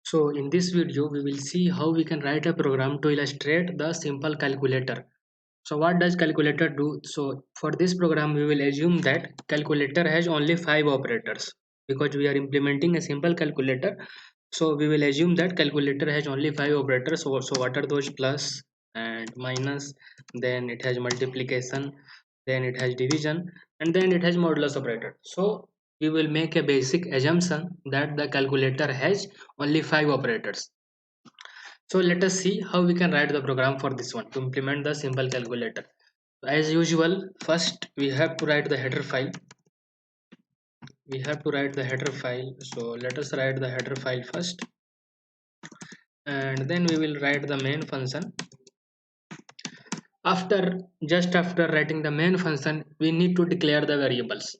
So in this video, we will see how we can write a program to illustrate the simple calculator. So what does calculator do? So for this program, we will assume that calculator has only 5 operators because we are implementing a simple calculator. So we will assume that calculator has only 5 operators. So what are those? Plus and minus, then it has multiplication, then it has division, and then it has modulus operator. So we will make a basic assumption that the calculator has only 5 operators. So let us see how we can write the program for this one to implement the simple calculator. As usual, first we have to write the header file. So let us write the header file first, and then we will write the main function. After writing the main function, we need to declare the variables.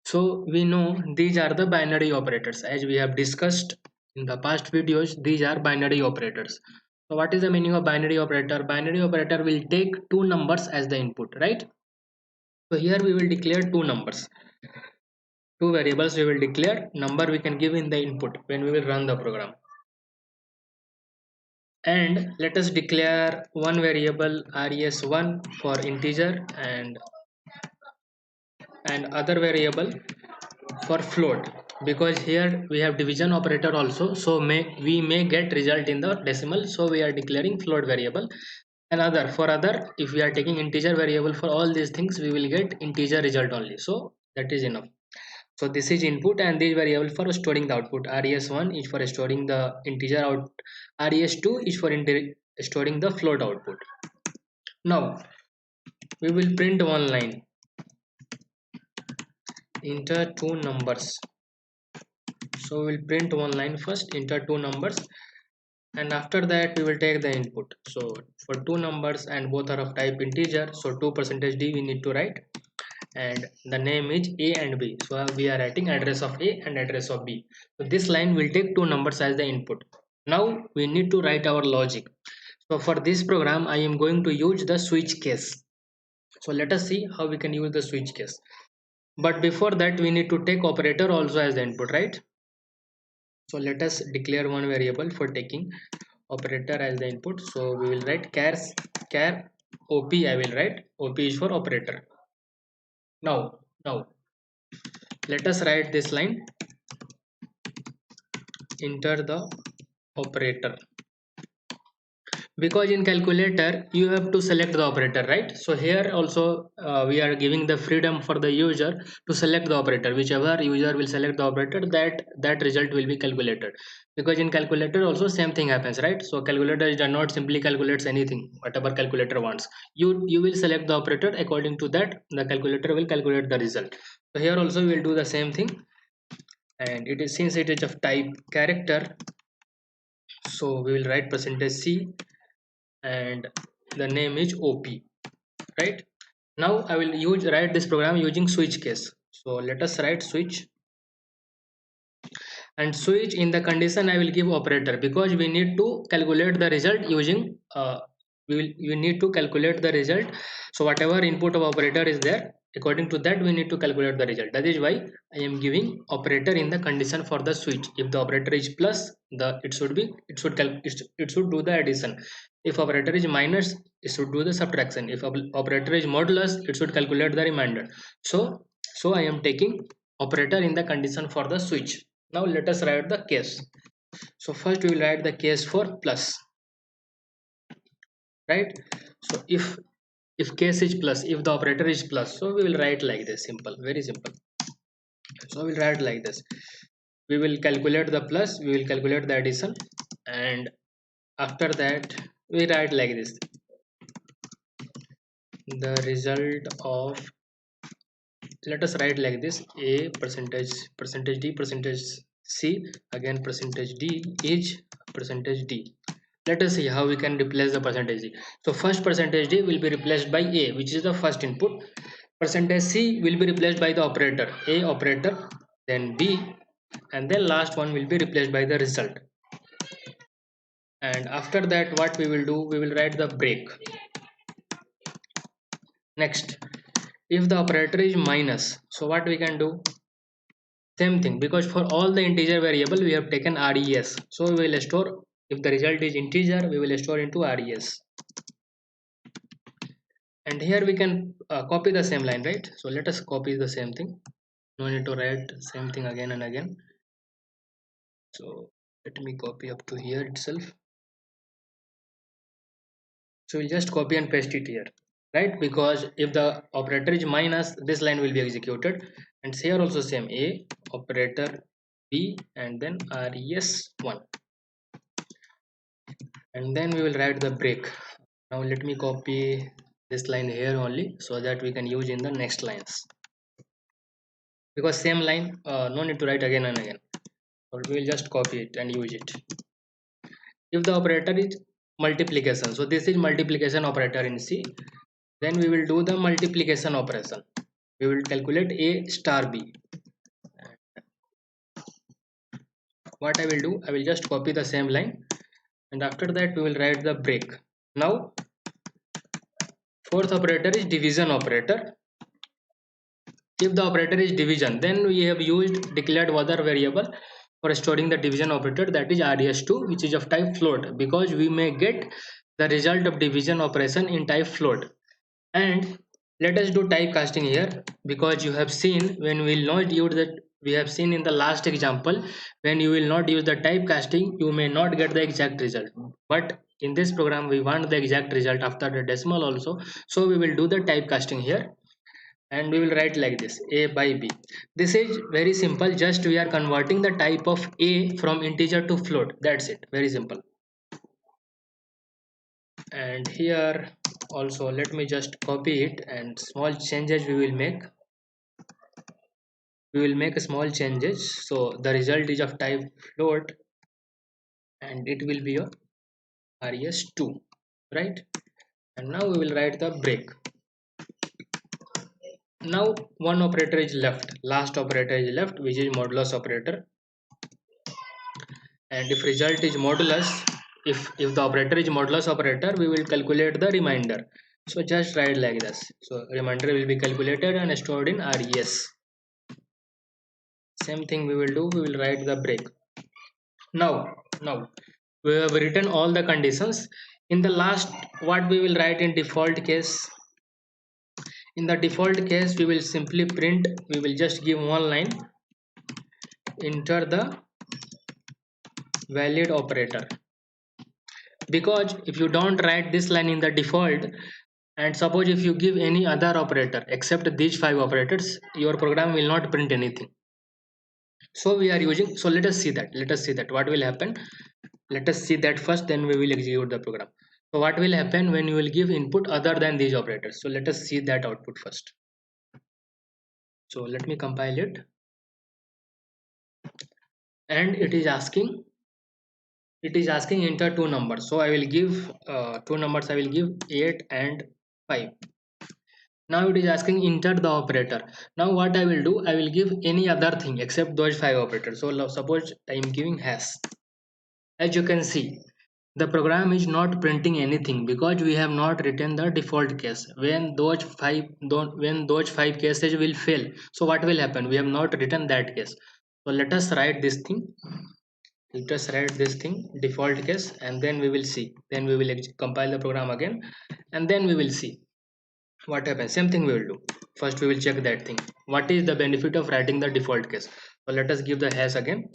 So we know these are the binary operators. As we have discussed in the past videos, these are binary operators. So what is the meaning of binary operator? Binary operator will take two numbers as the input, right? So here we will declare two numbers, two variables we will declare. Number we can give in the input when we will run the program. And let us declare one variable res1 for integer and other variable for float, because here we have division operator also, so we may get result in the decimal, so we are declaring float variable. And other for other, if we are taking integer variable, for all these things we will get integer result only, so that is enough. So this is input, and this variable for storing the output. Res1 is for storing the integer out, res2 is for storing the float output. Now we will print one line, enter two numbers. So we'll print one line first, enter two numbers, and after that we will take the input. So for two numbers and both are of type integer, so 2%d we need to write, and the name is a and b, so we are writing address of a and address of b. So this line will take two numbers as the input. Now we need to write our logic. So for this program I am going to use the switch case. So let us see how we can use the switch case. But before that we need to take operator also as the input, right? So let us declare one variable for taking operator as the input. So we will write char op. I will write op is for operator. Now let us write this line, enter the operator, because in calculator you have to select the operator, right? So here also we are giving the freedom for the user to select the operator. Whichever user will select the operator, that result will be calculated, because in calculator also same thing happens, right? So calculator does not simply calculates anything, whatever calculator wants. You will select the operator, according to that the calculator will calculate the result. So here also we will do the same thing, and it is, since it is of type character, so we will write percentage %c and the name is op, right? Now I will write this program using switch case. So let us write switch, and switch in the condition I will give operator, because we need to calculate the result using you need to calculate the result. So whatever input of operator is there, according to that we need to calculate the result. That is why I am giving operator in the condition for the switch. If the operator is plus, it should do the addition. If operator is minus, it should do the subtraction. If operator is modulus, it should calculate the remainder. So I am taking operator in the condition for the switch. Now let us write the case. So first we will write the case for plus, right? So if case is plus, if the operator is plus, so we will write like this, simple, very simple. So we'll write like this, we will calculate the plus, we will calculate the addition, and after that we write like this, the result of, let us write like this, a percentage d percentage c, again percentage d is percentage d. Let us see how we can replace the percentage d. So first percentage d will be replaced by a, which is the first input. Percentage c will be replaced by the operator a operator, then b, and then last one will be replaced by the result. And after that what we will do, we will write the break. Next, if the operator is minus, so what we can do, Same thing, because for all the integer variable we have taken res, so we will store, if the result is integer we will store into res. And here we can copy the same line, right? So let us copy the same thing, no need to write same thing again and again. So let me copy up to here itself. So we'll just copy and paste it here, right? Because if the operator is minus, this line will be executed. And here also same, a operator b and then res1, and then we will write the break. Now let me copy this line here only so that we can use in the next lines, because same line no need to write again and again, so we will just copy it and use it. If the operator is multiplication, so this is multiplication operator in C, then we will do the multiplication operation. We will calculate a star b. What I will do, I will just copy the same line, and after that we will write the break. Now fourth operator is division operator. If the operator is division, then we have used declared other variable for storing the division operator, that is res2, which is of type float, because we may get the result of division operation in type float. And let us do typecasting here, because you have seen when we will not use that, we have seen in the last example, when you will not use the typecasting you may not get the exact result, but in this program we want the exact result after the decimal also, so we will do the typecasting here. And we will write like this, a by b. This is very simple, just we are converting the type of a from integer to float, that's it, very simple. And here also let me just copy it, and small changes we will make. We will make small changes, so the result is of type float and it will be your res2, right? And now we will write the break. Now one operator is left, last operator is left, which is modulus operator. And if result is modulus, if the operator is modulus operator, we will calculate the remainder. So just write like this, so remainder will be calculated and stored in res. Same thing we will do, we will write the break. Now we have written all the conditions. In the last, what we will write in default case? In the default case we will simply print, we will just give one line, enter the valid operator. Because if you don't write this line in the default, and suppose if you give any other operator except these 5 operators, your program will not print anything. So we are using, so let us see that what will happen. Let us see that first, then we will execute the program. So what will happen when you will give input other than these operators? So let us see that output first. So let me compile it, and it is asking enter two numbers. So I will give two numbers, I will give 8 and 5. Now it is asking enter the operator. Now what I will do, I will give any other thing except those 5 operators. So suppose I am giving hash. As you can see, the program is not printing anything because we have not written the default case. When those five cases will fail, so what will happen? We have not written that case. So let us write this thing. Let us write this thing, default case, and then we will see. Then we will compile the program again, and then we will see what happens. Same thing we will do. First we will check that thing, what is the benefit of writing the default case. So let us give the hash again.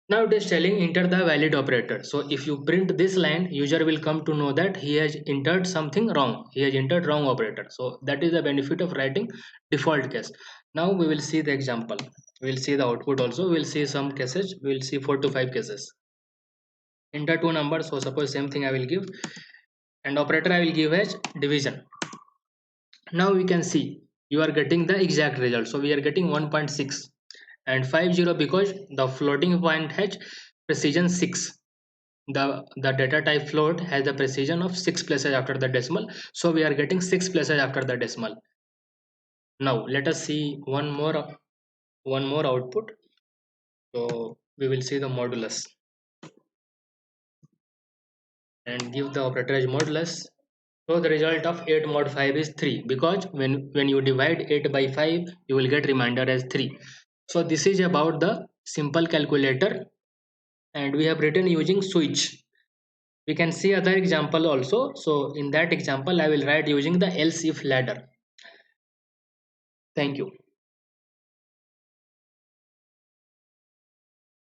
Now it is telling enter the valid operator. So if you print this line, user will come to know that he has entered something wrong, he has entered wrong operator. So that is the benefit of writing default case. Now we will see the example, we will see the output also. We will see some cases, we will see 4 to 5 cases. Enter two numbers, so suppose same thing I will give, and operator I will give as division. Now we can see you are getting the exact result. So we are getting 1.6 and 50, because the floating point has precision 6. The data type float has the precision of 6 places after the decimal, so we are getting 6 places after the decimal. Now let us see one more output. So we will see the modulus and give the operator as modulus. So the result of 8 mod 5 is 3, because when you divide 8 by 5 you will get remainder as 3. So this is about the simple calculator, and we have written using switch. We can see other example also. So in that example I will write using the else if ladder. Thank you.